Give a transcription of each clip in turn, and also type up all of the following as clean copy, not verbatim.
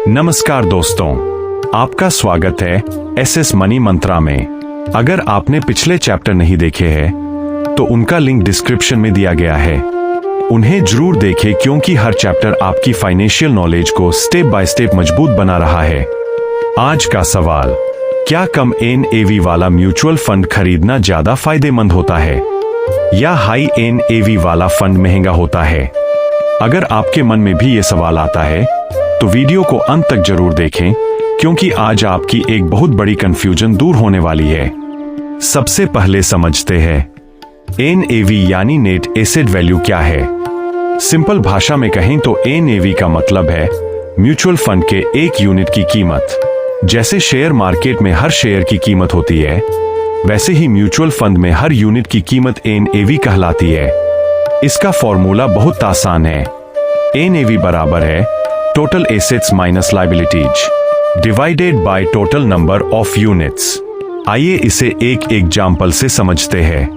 नमस्कार दोस्तों, आपका स्वागत है एसएस मनी मंत्रा में। अगर आपने पिछले चैप्टर नहीं देखे हैं तो उनका लिंक डिस्क्रिप्शन में दिया गया है। उन्हें जरूर देखें क्योंकि हर चैप्टर आपकी फाइनेंशियल नॉलेज को स्टेप बाय स्टेप मजबूत बना रहा है। आज का सवाल, क्या कम एनएवी वाला म्यूचुअल फंड खरीदना ज्यादा फायदेमंद होता है या हाई एनएवी वाला फंड महंगा होता है? अगर आपके मन में भी ये सवाल आता है तो वीडियो को अंत तक जरूर देखें क्योंकि आज आपकी एक बहुत बड़ी कंफ्यूजन दूर होने वाली है। सबसे पहले समझते हैं एनएवी यानी नेट एसेट वैल्यू क्या है। सिंपल भाषा में कहें तो एनएवी का मतलब है म्यूचुअल फंड के एक यूनिट की कीमत। जैसे शेयर मार्केट में हर शेयर की कीमत होती है, वैसे ही म्यूचुअल फंड में हर यूनिट की कीमत एनएवी कहलाती है। इसका फॉर्मूला बहुत आसान है। एनएवी बराबर है total assets minus liabilities divided by total number of units. आइए इसे एक एग्जाम्पल से समझते हैं।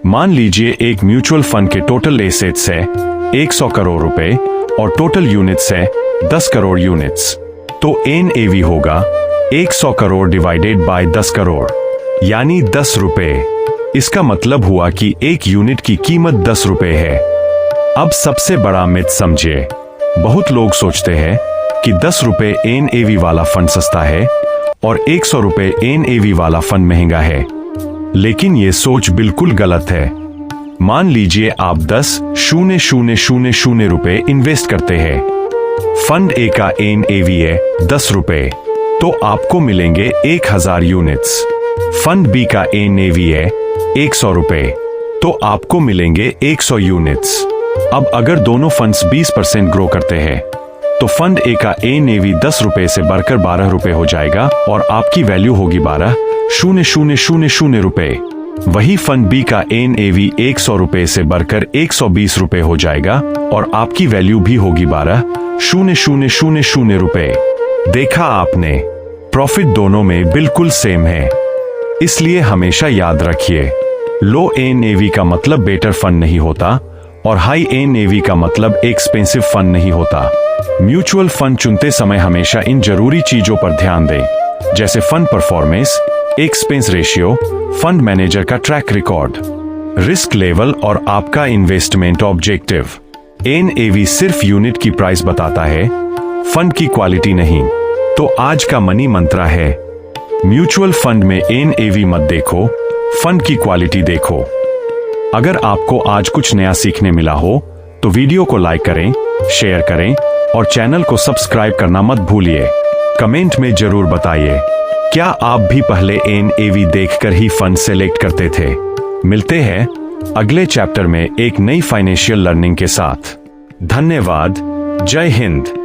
मान लीजिए एक म्यूचुअल फंड के टोटल एसेट्स है 100 करोड़ रुपए और टोटल यूनिट्स है 10 करोड़ यूनिट्स। तो एनएवी होगा 100 करोड़ डिवाइडेड बाय 10 करोड़ यानी 10 रुपए। इसका मतलब हुआ कि एक यूनिट की कीमत 10 रुपए है। अब सबसे बड़ा मिथ समझिए। बहुत लोग सोचते हैं कि 10 रुपए एनएवी वाला फंड सस्ता है और 100 रुपए एनएवी वाला फंड महंगा है, लेकिन ये सोच बिल्कुल गलत है। मान लीजिए आप 10,000 रुपए इन्वेस्ट करते हैं। फंड ए का एनएवी है 10 रुपए, तो आपको मिलेंगे 1000 यूनिट्स। फंड बी का एनएवी है 100 रुपए, तो आपको मिलेंगे 100 यूनिट्स। अब अगर दोनों फंड्स 20% ग्रो करते हैं तो फंड ए का एनएवी 10 रुपए से बढ़कर 12 रुपए हो जाएगा और आपकी वैल्यू होगी 12,000 रुपए। वही फंड बी का एनएवी 100 रुपए से बढ़कर 120 रुपए हो जाएगा और आपकी वैल्यू भी होगी 12,000 रुपए। देखा आपने, प्रॉफिट दोनों में बिल्कुल सेम है। इसलिए हमेशा याद रखिए, लो एनएवी का मतलब बेटर फंड नहीं होता और हाई एनएवी का मतलब एक्सपेंसिव फंड नहीं होता। म्यूचुअल फंड चुनते समय हमेशा इन जरूरी चीजों पर ध्यान दें, जैसे fund performance, expense ratio, fund manager का ट्रैक रिकॉर्ड, रिस्क लेवल और आपका इन्वेस्टमेंट ऑब्जेक्टिव। एनएवी सिर्फ यूनिट की प्राइस बताता है, फंड की क्वालिटी नहीं। तो आज का मनी मंत्रा है, म्यूचुअल फंड में एनएवी मत देखो, फंड की क्वालिटी देखो। अगर आपको आज कुछ नया सीखने मिला हो तो वीडियो को लाइक करें, शेयर करें और चैनल को सब्सक्राइब करना मत भूलिए। कमेंट में जरूर बताइए, क्या आप भी पहले एनएवी देखकर ही फंड सेलेक्ट करते थे? मिलते हैं अगले चैप्टर में एक नई फाइनेंशियल लर्निंग के साथ। धन्यवाद। जय हिंद।